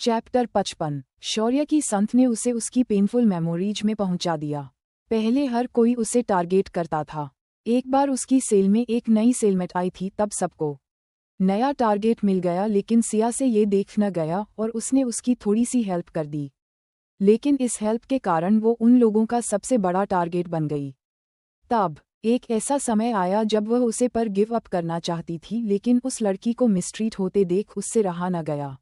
Chapter 55। शौर्य की संत ने उसे उसकी पेनफुल मेमोरीज में पहुंचा दिया। पहले हर कोई उसे टारगेट करता था। एक बार उसकी सेल में एक नई सेलमेट आई थी, तब सबको नया टारगेट मिल गया, लेकिन सिया से ये देख न गया और उसने उसकी थोड़ी सी हेल्प कर दी। लेकिन इस हेल्प के कारण वो उन लोगों का सबसे बड़ा टारगेट बन गई। तब एक ऐसा समय आया जब वह उसे पर गिव अप करना चाहती थी, लेकिन उस लड़की को मिसट्रीट होते देख उससे रहा न गया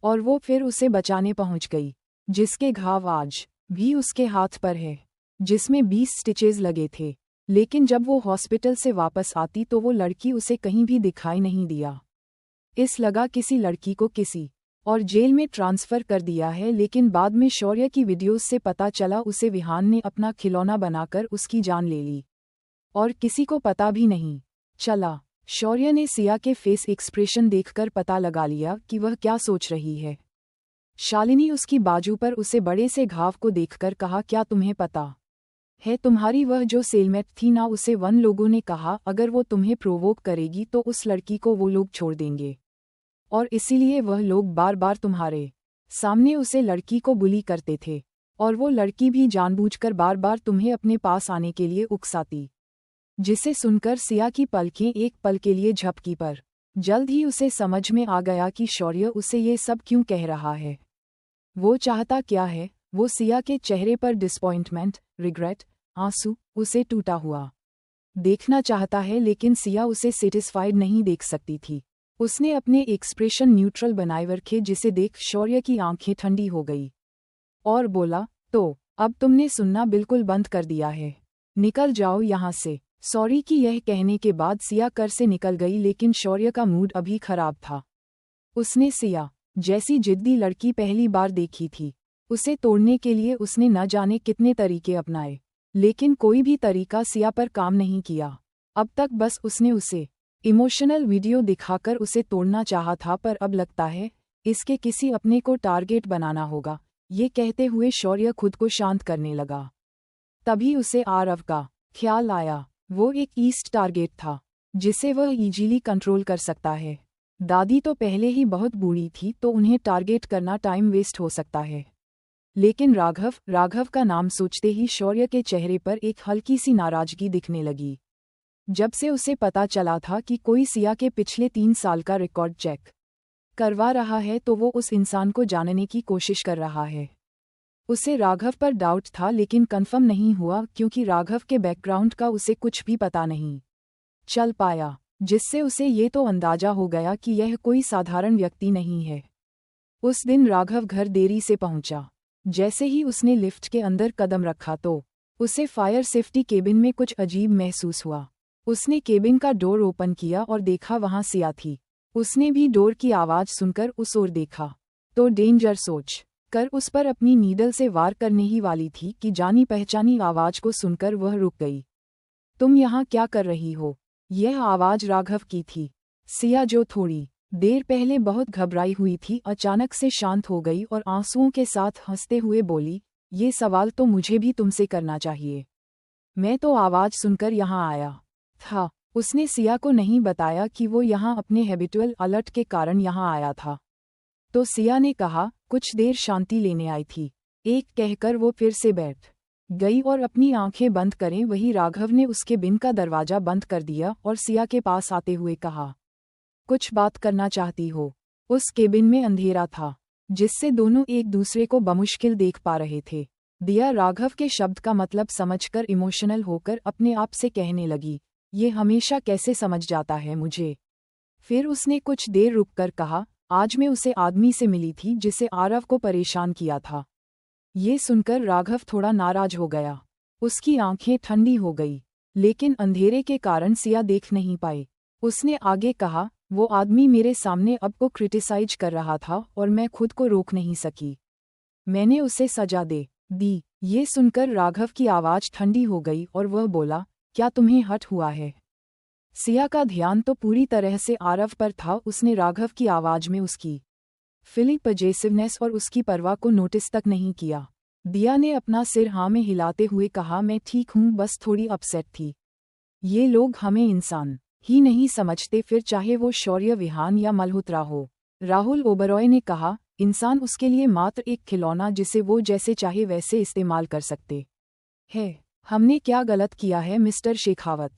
और वो फिर उसे बचाने पहुंच गई, जिसके घाव आज भी उसके हाथ पर है, जिसमें 20 स्टिचेज लगे थे। लेकिन जब वो हॉस्पिटल से वापस आती तो वो लड़की उसे कहीं भी दिखाई नहीं दिया। इस लगा किसी लड़की को किसी और जेल में ट्रांसफ़र कर दिया है, लेकिन बाद में शौर्य की वीडियोस से पता चला उसे विहान ने अपना खिलौना बनाकर उसकी जान ले ली और किसी को पता भी नहीं चला। शौर्य ने सिया के फेस एक्सप्रेशन देखकर पता लगा लिया कि वह क्या सोच रही है। शालिनी उसकी बाजू पर उसे बड़े से घाव को देखकर कहा, क्या तुम्हें पता है तुम्हारी वह जो सेलमेट थी ना, उसे वन लोगों ने कहा अगर वो तुम्हें प्रोवोक करेगी तो उस लड़की को वो लोग छोड़ देंगे, और इसीलिए वह लोग बार बार तुम्हारे सामने उसे लड़की को बुली करते थे, और वो लड़की भी जानबूझकर बार बार तुम्हें अपने पास आने के लिए उकसाती। जिसे सुनकर सिया की पलकें एक पल के लिए झपकी, पर जल्द ही उसे समझ में आ गया कि शौर्य उसे ये सब क्यों कह रहा है। वो चाहता क्या है। वो सिया के चेहरे पर डिसअपॉइंटमेंट, रिग्रेट, आंसू उसे टूटा हुआ देखना चाहता है, लेकिन सिया उसे सेटिस्फाइड नहीं देख सकती थी। उसने अपने एक्सप्रेशन न्यूट्रल बनाए रखे, जिसे देख शौर्य की आंखें ठंडी हो गई और बोला, तो अब तुमने सुनना बिल्कुल बंद कर दिया है, निकल जाओ यहाँ से। सॉरी की यह कहने के बाद सिया कर से निकल गई, लेकिन शौर्य का मूड अभी खराब था। उसने सिया जैसी जिद्दी लड़की पहली बार देखी थी। उसे तोड़ने के लिए उसने न जाने कितने तरीके अपनाए, लेकिन कोई भी तरीका सिया पर काम नहीं किया। अब तक बस उसने उसे इमोशनल वीडियो दिखाकर उसे तोड़ना चाहा था, पर अब लगता है इसके किसी अपने को टारगेट बनाना होगा। ये कहते हुए शौर्य खुद को शांत करने लगा। तभी उसे आरव का ख्याल आया। वो एक ईस्ट टारगेट था जिसे वह इजीली कंट्रोल कर सकता है। दादी तो पहले ही बहुत बूढ़ी थी, तो उन्हें टारगेट करना टाइम वेस्ट हो सकता है। लेकिन राघव का नाम सोचते ही शौर्य के चेहरे पर एक हल्की सी नाराजगी दिखने लगी। जब से उसे पता चला था कि कोई सिया के पिछले 3 साल का रिकॉर्ड चेक करवा रहा है, तो वो उस इंसान को जानने की कोशिश कर रहा है। उसे राघव पर डाउट था, लेकिन कंफर्म नहीं हुआ, क्योंकि राघव के बैकग्राउंड का उसे कुछ भी पता नहीं चल पाया, जिससे उसे ये तो अंदाजा हो गया कि यह कोई साधारण व्यक्ति नहीं है। उस दिन राघव घर देरी से पहुंचा। जैसे ही उसने लिफ्ट के अंदर कदम रखा तो उसे फायर सेफ्टी केबिन में कुछ अजीब महसूस हुआ। उसने केबिन का डोर ओपन किया और देखा वहां सिया थी। उसने भी डोर की आवाज सुनकर उस ओर देखा तो डेंजर सोच कर उस पर अपनी नीडल से वार करने ही वाली थी कि जानी पहचानी आवाज को सुनकर वह रुक गई। तुम यहाँ क्या कर रही हो? यह आवाज राघव की थी। सिया, जो थोड़ी देर पहले बहुत घबराई हुई थी, अचानक से शांत हो गई और आंसुओं के साथ हंसते हुए बोली, ये सवाल तो मुझे भी तुमसे करना चाहिए। मैं तो आवाज सुनकर यहाँ आया था। उसने सिया को नहीं बताया कि वो यहाँ अपने हैबिचुअल अलर्ट के कारण यहाँ आया था। तो सिया ने कहा, कुछ देर शांति लेने आई थी। एक कहकर वो फिर से बैठ गई और अपनी आंखें बंद करें वही राघव ने उसके बिन का दरवाजा बंद कर दिया और सिया के पास आते हुए कहा, कुछ बात करना चाहती हो? उस केबिन में अंधेरा था, जिससे दोनों एक दूसरे को बमुश्किल देख पा रहे थे। दिया राघव के शब्द का मतलब समझकर इमोशनल होकर अपने आप से कहने लगी, ये हमेशा कैसे समझ जाता है मुझे। फिर उसने कुछ देर रुककर कहा, आज मैं उसे आदमी से मिली थी जिसे आरव को परेशान किया था। ये सुनकर राघव थोड़ा नाराज हो गया। उसकी आंखें ठंडी हो गई, लेकिन अंधेरे के कारण सिया देख नहीं पाई। उसने आगे कहा, वो आदमी मेरे सामने अब को क्रिटिसाइज कर रहा था और मैं खुद को रोक नहीं सकी। मैंने उसे सजा दे दी। ये सुनकर राघव की आवाज ठंडी हो गई और वह बोला, क्या तुम्हें हट हुआ है? सिया का ध्यान तो पूरी तरह से आरव पर था। उसने राघव की आवाज में उसकी फिली पजेसिवनेस और उसकी परवाह को नोटिस तक नहीं किया। दिया ने अपना सिर हाँ में हिलाते हुए कहा, मैं ठीक हूँ, बस थोड़ी अपसेट थी। ये लोग हमें इंसान ही नहीं समझते, फिर चाहे वो शौर्य विहान या मल्होत्रा हो। राहुल ओबरॉय ने कहा, इंसान उसके लिए मात्र एक खिलौना जिसे वो जैसे चाहे वैसे इस्तेमाल कर सकते है। हमने क्या गलत किया है मिस्टर शेखावत?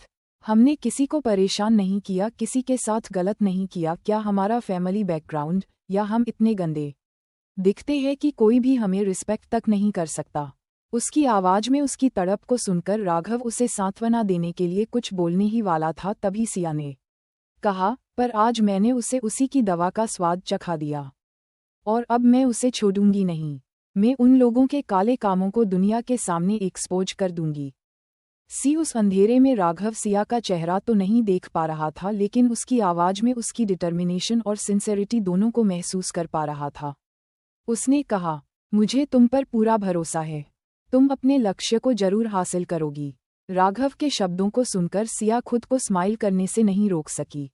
हमने किसी को परेशान नहीं किया, किसी के साथ गलत नहीं किया। क्या हमारा फैमिली बैकग्राउंड या हम इतने गंदे दिखते हैं कि कोई भी हमें रिस्पेक्ट तक नहीं कर सकता? उसकी आवाज में उसकी तड़प को सुनकर राघव उसे सांत्वना देने के लिए कुछ बोलने ही वाला था, तभी सिया ने कहा, पर आज मैंने उसे उसी की दवा का स्वाद चखा दिया और अब मैं उसे छोड़ूंगी नहीं। मैं उन लोगों के काले कामों को दुनिया के सामने एक्सपोज कर दूंगी। उस अंधेरे में राघव सिया का चेहरा तो नहीं देख पा रहा था, लेकिन उसकी आवाज में उसकी डिटर्मिनेशन और सिंसेरिटी दोनों को महसूस कर पा रहा था। उसने कहा, मुझे तुम पर पूरा भरोसा है, तुम अपने लक्ष्य को जरूर हासिल करोगी। राघव के शब्दों को सुनकर सिया खुद को स्माइल करने से नहीं रोक सकी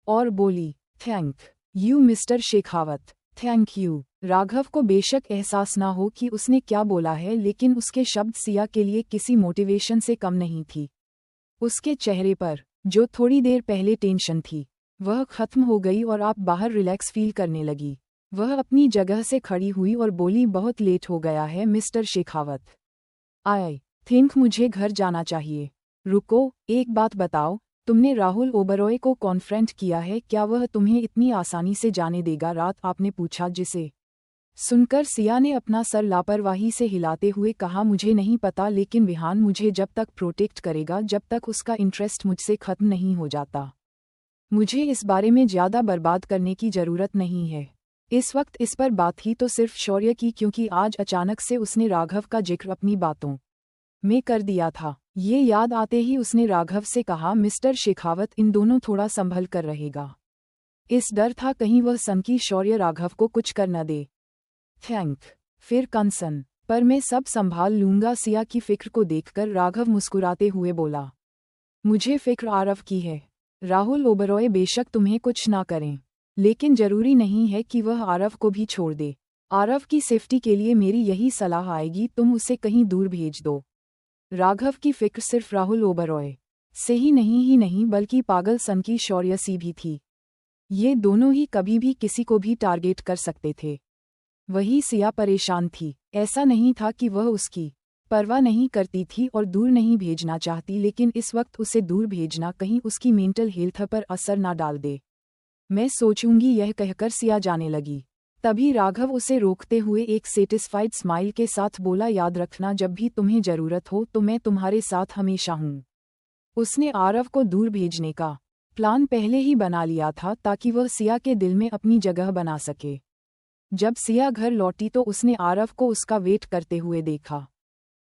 और बोली, thank you mister Shekhawat, thank you. Raghav को बेशक एहसास ना हो कि उसने क्या बोला है, लेकिन उसके शब्द सिया के लिए किसी मोटिवेशन से कम नहीं थी। उसके चेहरे पर जो थोड़ी देर पहले टेंशन थी वह खत्म हो गई और आप बाहर रिलैक्स फील करने लगी। वह अपनी जगह से खड़ी हुई और बोली, बहुत लेट हो गया है मिस्टर शेखावत, आई थिंक मुझे घर जाना चाहिए। रुको, एक बात बताओ, तुमने राहुल ओबरॉय को कॉन्फ्रेंट किया है? क्या वह तुम्हें इतनी आसानी से जाने देगा? रात आपने पूछा, जिसे सुनकर सिया ने अपना सर लापरवाही से हिलाते हुए कहा, मुझे नहीं पता, लेकिन विहान मुझे जब तक प्रोटेक्ट करेगा जब तक उसका इंटरेस्ट मुझसे खत्म नहीं हो जाता। मुझे इस बारे में ज़्यादा बर्बाद करने की ज़रूरत नहीं है। इस वक्त इस पर बात ही तो सिर्फ शौर्य की, क्योंकि आज अचानक से उसने राघव का जिक्र अपनी बातों में कर दिया था। ये याद आते ही उसने राघव से कहा, मिस्टर शेखावत, इन दोनों थोड़ा संभल कर रहेगा। इस डर था कहीं वह सन की शौर्य राघव को कुछ कर न दे। थैंक फिर कंसन, पर मैं सब संभाल लूंगा। सिया की फिक्र को देखकर राघव मुस्कुराते हुए बोला, मुझे फिक्र आरव की है। राहुल ओबरॉय बेशक तुम्हें कुछ ना करें, लेकिन जरूरी नहीं है कि वह आरव को भी छोड़ दे। आरव की सेफ्टी के लिए मेरी यही सलाह आएगी, तुम उसे कहीं दूर भेज दो। राघव की फिक्र सिर्फ राहुल ओबरॉय से ही नहीं बल्कि पागल सन की शौर्य सी भी थी। ये दोनों ही कभी भी किसी को भी टारगेट कर सकते थे। वही सिया परेशान थी। ऐसा नहीं था कि वह उसकी परवाह नहीं करती थी और दूर नहीं भेजना चाहती, लेकिन इस वक्त उसे दूर भेजना कहीं उसकी मेंटल हेल्थ पर असर ना डाल दे। मैं सोचूंगी, यह कहकर सिया जाने लगी। तभी राघव उसे रोकते हुए एक सेटिस्फाइड स्माइल के साथ बोला, याद रखना, जब भी तुम्हें जरूरत हो तो मैं तुम्हारे साथ हमेशा हूँ। उसने आरव को दूर भेजने का प्लान पहले ही बना लिया था ताकि वह सिया के दिल में अपनी जगह बना सके। जब सिया घर लौटी तो उसने आरव को उसका वेट करते हुए देखा।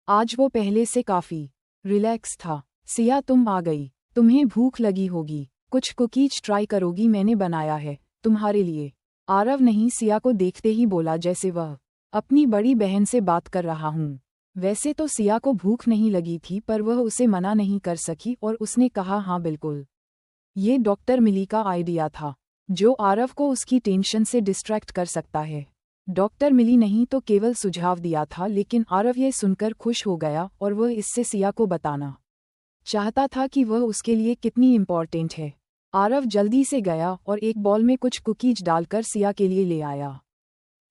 आज वो पहले से काफी रिलैक्स था। सिया, तुम आ गई, तुम्हें भूख लगी होगी, कुछ कुकीज ट्राई करोगी? मैंने बनाया है तुम्हारे लिए। आरव नहीं, सिया को देखते ही बोला जैसे वह अपनी बड़ी बहन से बात कर रहा हूँ। वैसे तो सिया को भूख नहीं लगी थी, पर वह उसे मना नहीं कर सकी और उसने कहा, हाँ बिल्कुल। ये डॉक्टर मिली का आइडिया था जो आरव को उसकी टेंशन से डिस्ट्रैक्ट कर सकता है। डॉक्टर मिली नहीं तो केवल सुझाव दिया था, लेकिन आरव ये सुनकर खुश हो गया और वह इससे सिया को बताना चाहता था कि वह उसके लिए कितनी इम्पॉर्टेंट है। आरव जल्दी से गया और एक बॉल में कुछ कुकीज डालकर सिया के लिए ले आया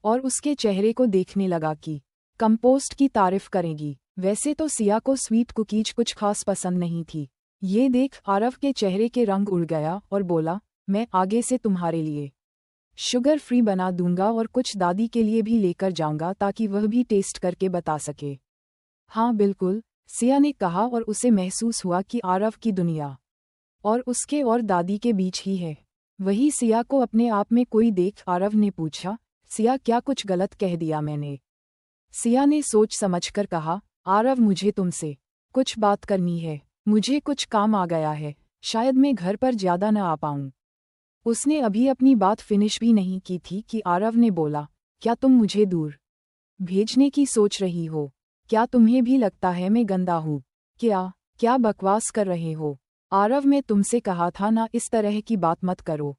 और उसके चेहरे को देखने लगा कि कंपोस्ट की तारीफ करेगी। वैसे तो सिया को स्वीट कुकीज कुछ खास पसंद नहीं थी। ये देख आरव के चेहरे के रंग उड़ गया और बोला, मैं आगे से तुम्हारे लिए शुगर फ्री बना दूंगा और कुछ दादी के लिए भी लेकर जाऊंगा ताकि वह भी टेस्ट करके बता सके। हाँ बिल्कुल, सिया ने कहा और उसे महसूस हुआ कि आरव की दुनिया और उसके और दादी के बीच ही है। वही सिया को अपने आप में कोई देख आरव ने पूछा, सिया क्या कुछ गलत कह दिया मैंने? सिया ने सोच समझकर कहा, आरव मुझे तुमसे कुछ बात करनी है, मुझे कुछ काम आ गया है, शायद मैं घर पर ज्यादा न आ पाऊं। उसने अभी अपनी बात फिनिश भी नहीं की थी कि आरव ने बोला, क्या तुम मुझे दूर भेजने की सोच रही हो? क्या तुम्हें भी लगता है मैं गंदा हूँ? क्या बकवास कर रहे हो? आरव, मैं तुमसे कहा था ना, इस तरह की बात मत करो।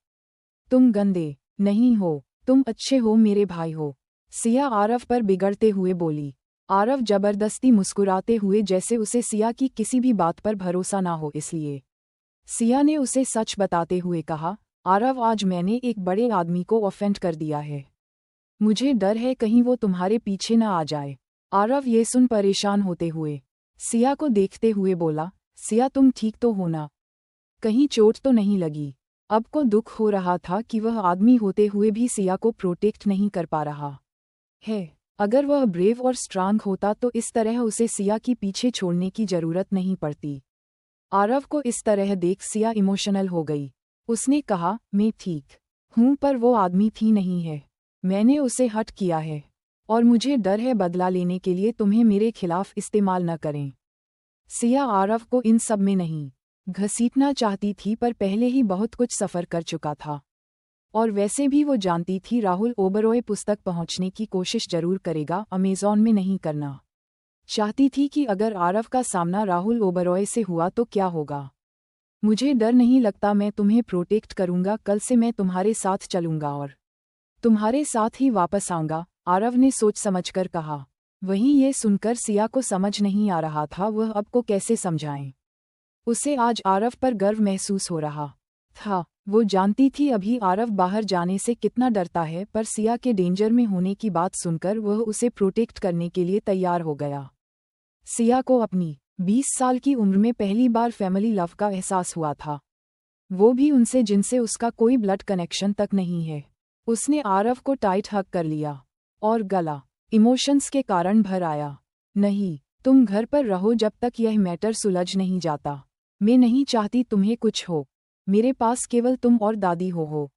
तुम गंदे नहीं हो, तुम अच्छे हो, मेरे भाई हो। सिया आरव पर बिगड़ते हुए बोली। आरव जबरदस्ती मुस्कुराते हुए, जैसे उसे सिया की किसी भी बात पर भरोसा ना हो इसलिए। सिया ने उसे सच बताते हुए कहा, आरव आज मैंने एक बड़े आदमी को ऑफेंड कर दिया है। मुझे डर है कहीं वो तुम्हारे पीछे न आ जाए। आरव ये सुन परेशान होते हुए सिया को देखते हुए बोला, सिया तुम ठीक तो हो ना? कहीं चोट तो नहीं लगी? अब को दुख हो रहा था कि वह आदमी होते हुए भी सिया को प्रोटेक्ट नहीं कर पा रहा है। अगर वह ब्रेव और स्ट्रांग होता तो इस तरह उसे सिया की पीछे छोड़ने की जरूरत नहीं पड़ती। आरव को इस तरह देख सिया इमोशनल हो गई। उसने कहा, मैं ठीक हूँ पर वो आदमी थी नहीं है। मैंने उसे हट किया है और मुझे डर है बदला लेने के लिए तुम्हें मेरे खिलाफ इस्तेमाल न करें। सिया आरव को इन सब में नहीं घसीटना चाहती थी पर पहले ही बहुत कुछ सफ़र कर चुका था। और वैसे भी वो जानती थी राहुल ओबरॉय पुस्तक पहुंचने की कोशिश जरूर करेगा, अमेज़ॉन में नहीं करना चाहती थी कि अगर आरव का सामना राहुल ओबरॉय से हुआ तो क्या होगा। मुझे डर नहीं लगता, मैं तुम्हें प्रोटेक्ट करूंगा, कल से मैं तुम्हारे साथ चलूंगा और तुम्हारे साथ ही वापस आऊंगा, आरव ने सोच समझकर कहा। वहीं ये सुनकर सिया को समझ नहीं आ रहा था वह अब को कैसे समझाएं। उसे आज आरव पर गर्व महसूस हो रहा था। वो जानती थी अभी आरव बाहर जाने से कितना डरता है, पर सिया के डेंजर में होने की बात सुनकर वह उसे प्रोटेक्ट करने के लिए तैयार हो गया। सिया को अपनी 20 साल की उम्र में पहली बार फैमिली लव का एहसास हुआ था, वो भी उनसे जिनसे उसका कोई ब्लड कनेक्शन तक नहीं है। उसने आरव को टाइट हग कर लिया और गला इमोशंस के कारण भर आया। नहीं, तुम घर पर रहो जब तक यह मैटर सुलझ नहीं जाता। मैं नहीं चाहती तुम्हें कुछ हो, मेरे पास केवल तुम और दादी हो।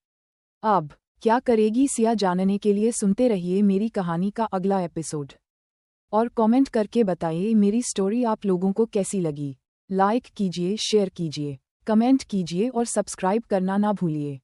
अब क्या करेगी सिया जानने के लिए सुनते रहिए मेरी कहानी का अगला एपिसोड और कमेंट करके बताइए मेरी स्टोरी आप लोगों को कैसी लगी। लाइक कीजिए, शेयर कीजिए, कमेंट कीजिए और सब्सक्राइब करना ना भूलिए।